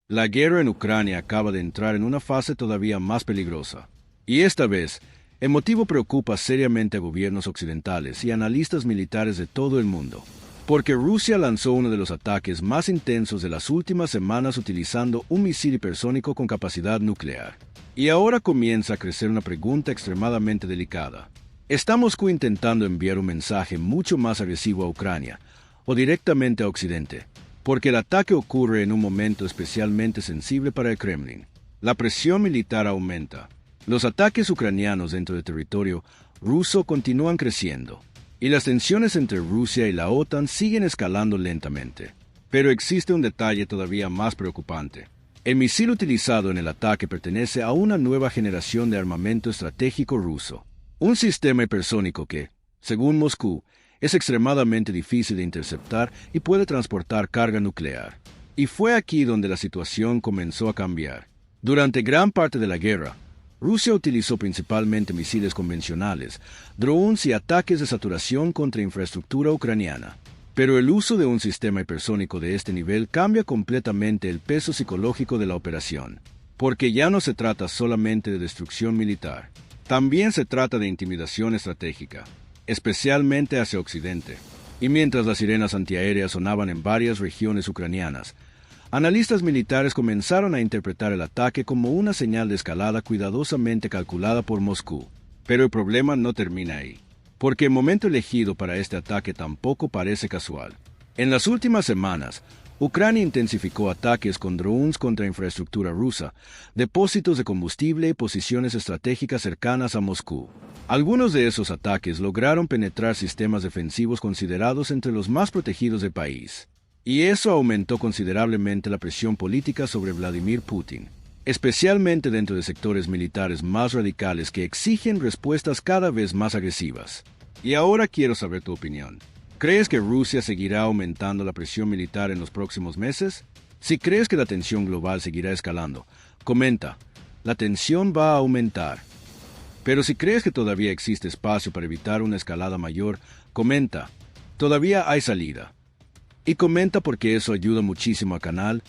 La guerra en Ucrania acaba de entrar en una fase todavía más peligrosa. Y esta vez, el motivo preocupa seriamente a gobiernos occidentales y analistas militares de todo el mundo, porque Rusia lanzó uno de los ataques más intensos de las últimas semanas utilizando un misil hipersónico con capacidad nuclear. Y ahora comienza a crecer una pregunta extremadamente delicada. ¿Está Moscú intentando enviar un mensaje mucho más agresivo a Ucrania o directamente a Occidente? Porque el ataque ocurre en un momento especialmente sensible para el Kremlin. La presión militar aumenta. Los ataques ucranianos dentro del territorio ruso continúan creciendo, y las tensiones entre Rusia y la OTAN siguen escalando lentamente. Pero existe un detalle todavía más preocupante. El misil utilizado en el ataque pertenece a una nueva generación de armamento estratégico ruso, un sistema hipersónico que, según Moscú, es extremadamente difícil de interceptar y puede transportar carga nuclear. Y fue aquí donde la situación comenzó a cambiar. Durante gran parte de la guerra, Rusia utilizó principalmente misiles convencionales, drones y ataques de saturación contra infraestructura ucraniana. Pero el uso de un sistema hipersónico de este nivel cambia completamente el peso psicológico de la operación, porque ya no se trata solamente de destrucción militar, también se trata de intimidación estratégica, especialmente hacia Occidente. Y mientras las sirenas antiaéreas sonaban en varias regiones ucranianas, analistas militares comenzaron a interpretar el ataque como una señal de escalada cuidadosamente calculada por Moscú. Pero el problema no termina ahí, porque el momento elegido para este ataque tampoco parece casual. En las últimas semanas, Ucrania intensificó ataques con drones contra infraestructura rusa, depósitos de combustible y posiciones estratégicas cercanas a Moscú. Algunos de esos ataques lograron penetrar sistemas defensivos considerados entre los más protegidos del país. Y eso aumentó considerablemente la presión política sobre Vladimir Putin, especialmente dentro de sectores militares más radicales que exigen respuestas cada vez más agresivas. Y ahora quiero saber tu opinión. ¿Crees que Rusia seguirá aumentando la presión militar en los próximos meses? Si crees que la tensión global seguirá escalando, comenta, la tensión va a aumentar. Pero si crees que todavía existe espacio para evitar una escalada mayor, comenta, todavía hay salida. Y comenta porque eso ayuda muchísimo al canal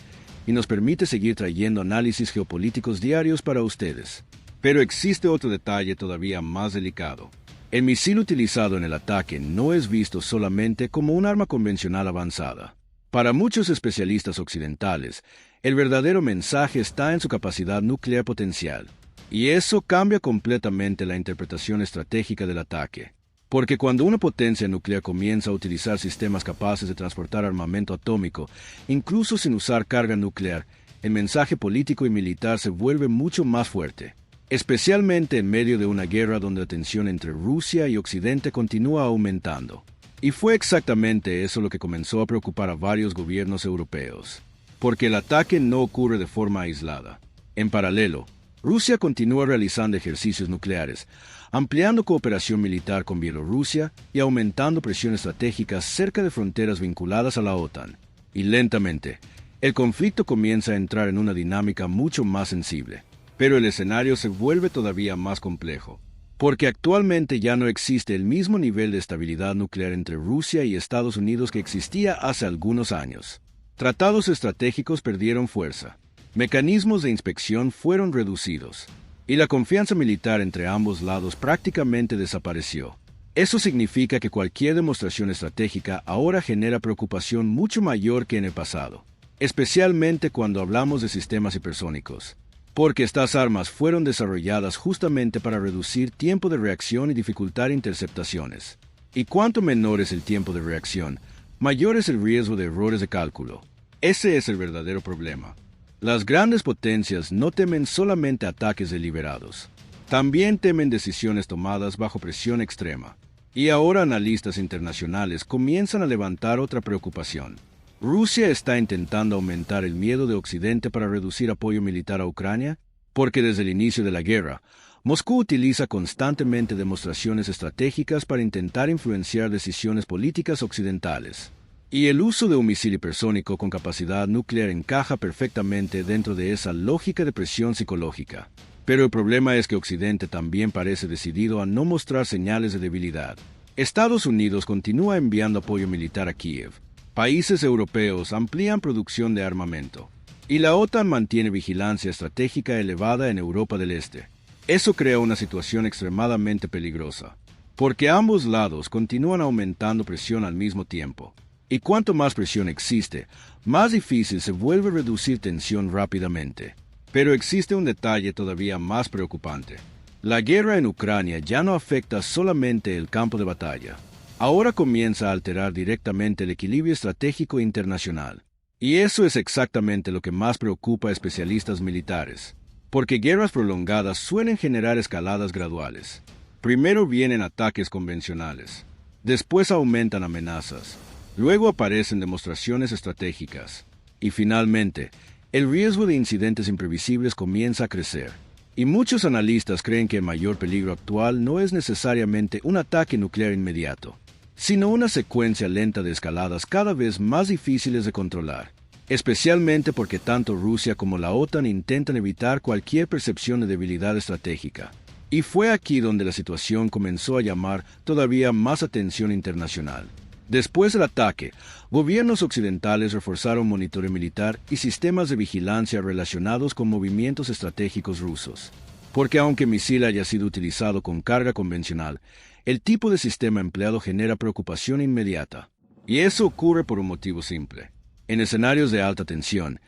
y nos permite seguir trayendo análisis geopolíticos diarios para ustedes. Pero existe otro detalle todavía más delicado. El misil utilizado en el ataque no es visto solamente como un arma convencional avanzada. Para muchos especialistas occidentales, el verdadero mensaje está en su capacidad nuclear potencial. Y eso cambia completamente la interpretación estratégica del ataque. Porque cuando una potencia nuclear comienza a utilizar sistemas capaces de transportar armamento atómico, incluso sin usar carga nuclear, el mensaje político y militar se vuelve mucho más fuerte, especialmente en medio de una guerra donde la tensión entre Rusia y Occidente continúa aumentando. Y fue exactamente eso lo que comenzó a preocupar a varios gobiernos europeos, porque el ataque no ocurre de forma aislada. En paralelo, Rusia continúa realizando ejercicios nucleares, ampliando cooperación militar con Bielorrusia y aumentando presión estratégica cerca de fronteras vinculadas a la OTAN. Y lentamente, el conflicto comienza a entrar en una dinámica mucho más sensible. Pero el escenario se vuelve todavía más complejo, porque actualmente ya no existe el mismo nivel de estabilidad nuclear entre Rusia y Estados Unidos que existía hace algunos años. Tratados estratégicos perdieron fuerza, mecanismos de inspección fueron reducidos, y la confianza militar entre ambos lados prácticamente desapareció. Eso significa que cualquier demostración estratégica ahora genera preocupación mucho mayor que en el pasado, especialmente cuando hablamos de sistemas hipersónicos, porque estas armas fueron desarrolladas justamente para reducir tiempo de reacción y dificultar interceptaciones. Y cuanto menor es el tiempo de reacción, mayor es el riesgo de errores de cálculo. Ese es el verdadero problema. Las grandes potencias no temen solamente ataques deliberados, también temen decisiones tomadas bajo presión extrema. Y ahora analistas internacionales comienzan a levantar otra preocupación. ¿Rusia está intentando aumentar el miedo de Occidente para reducir apoyo militar a Ucrania? Porque desde el inicio de la guerra, Moscú utiliza constantemente demostraciones estratégicas para intentar influenciar decisiones políticas occidentales. Y el uso de un misil hipersónico con capacidad nuclear encaja perfectamente dentro de esa lógica de presión psicológica. Pero el problema es que Occidente también parece decidido a no mostrar señales de debilidad. Estados Unidos continúa enviando apoyo militar a Kiev. Países europeos amplían producción de armamento. y la OTAN mantiene vigilancia estratégica elevada en Europa del Este. Eso crea una situación extremadamente peligrosa, porque ambos lados continúan aumentando presión al mismo tiempo. Y cuanto más presión existe, más difícil se vuelve reducir tensión rápidamente. Pero existe un detalle todavía más preocupante. La guerra en Ucrania ya no afecta solamente el campo de batalla. Ahora comienza a alterar directamente el equilibrio estratégico internacional. Y eso es exactamente lo que más preocupa a especialistas militares, porque guerras prolongadas suelen generar escaladas graduales. Primero vienen ataques convencionales, después aumentan amenazas, luego aparecen demostraciones estratégicas, y finalmente, el riesgo de incidentes imprevisibles comienza a crecer. Y muchos analistas creen que el mayor peligro actual no es necesariamente un ataque nuclear inmediato, sino una secuencia lenta de escaladas cada vez más difíciles de controlar, especialmente porque tanto Rusia como la OTAN intentan evitar cualquier percepción de debilidad estratégica. Y fue aquí donde la situación comenzó a llamar todavía más atención internacional. Después del ataque, gobiernos occidentales reforzaron monitoreo militar y sistemas de vigilancia relacionados con movimientos estratégicos rusos. Porque aunque el misil haya sido utilizado con carga convencional, el tipo de sistema empleado genera preocupación inmediata. Y eso ocurre por un motivo simple. En escenarios de alta tensión,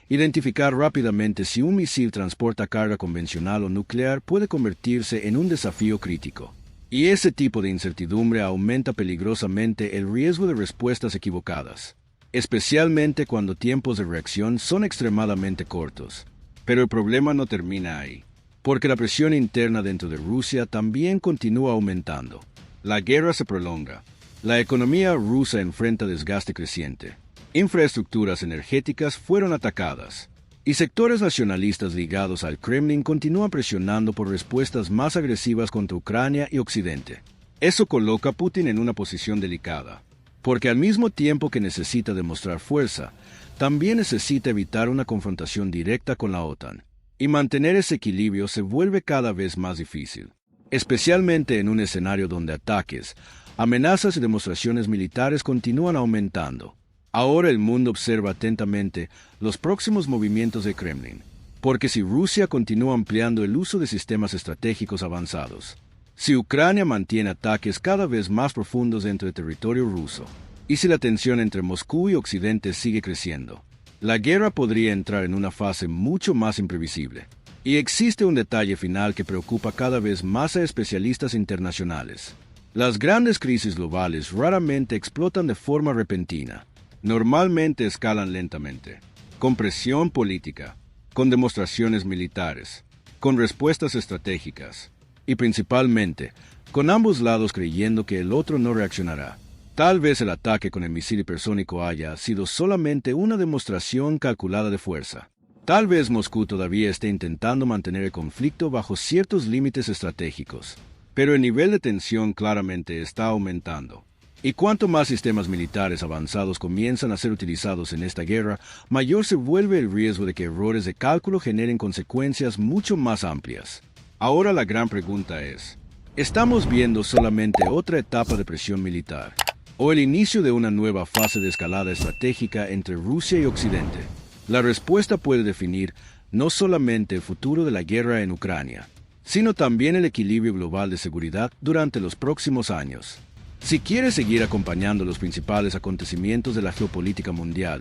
identificar rápidamente si un misil transporta carga convencional o nuclear puede convertirse en un desafío crítico. Y ese tipo de incertidumbre aumenta peligrosamente el riesgo de respuestas equivocadas, especialmente cuando tiempos de reacción son extremadamente cortos. Pero el problema no termina ahí, porque la presión interna dentro de Rusia también continúa aumentando. La guerra se prolonga. La economía rusa enfrenta desgaste creciente. Infraestructuras energéticas fueron atacadas, y sectores nacionalistas ligados al Kremlin continúan presionando por respuestas más agresivas contra Ucrania y Occidente. Eso coloca a Putin en una posición delicada, porque al mismo tiempo que necesita demostrar fuerza, también necesita evitar una confrontación directa con la OTAN, y mantener ese equilibrio se vuelve cada vez más difícil, especialmente en un escenario donde ataques, amenazas y demostraciones militares continúan aumentando. Ahora el mundo observa atentamente los próximos movimientos de Kremlin, porque si Rusia continúa ampliando el uso de sistemas estratégicos avanzados, si Ucrania mantiene ataques cada vez más profundos dentro del territorio ruso, y si la tensión entre Moscú y Occidente sigue creciendo, la guerra podría entrar en una fase mucho más imprevisible. Y existe un detalle final que preocupa cada vez más a especialistas internacionales. Las grandes crisis globales raramente explotan de forma repentina. Normalmente escalan lentamente, con presión política, con demostraciones militares, con respuestas estratégicas, y principalmente, con ambos lados creyendo que el otro no reaccionará. Tal vez el ataque con el misil hipersónico haya sido solamente una demostración calculada de fuerza. Tal vez Moscú todavía esté intentando mantener el conflicto bajo ciertos límites estratégicos, pero el nivel de tensión claramente está aumentando. Y cuanto más sistemas militares avanzados comienzan a ser utilizados en esta guerra, mayor se vuelve el riesgo de que errores de cálculo generen consecuencias mucho más amplias. Ahora la gran pregunta es, ¿estamos viendo solamente otra etapa de presión militar, o el inicio de una nueva fase de escalada estratégica entre Rusia y Occidente? La respuesta puede definir no solamente el futuro de la guerra en Ucrania, sino también el equilibrio global de seguridad durante los próximos años. Si quieres seguir acompañando los principales acontecimientos de la geopolítica mundial,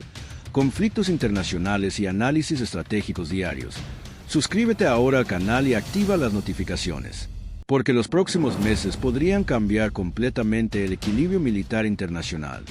conflictos internacionales y análisis estratégicos diarios, suscríbete ahora al canal y activa las notificaciones, porque los próximos meses podrían cambiar completamente el equilibrio militar internacional.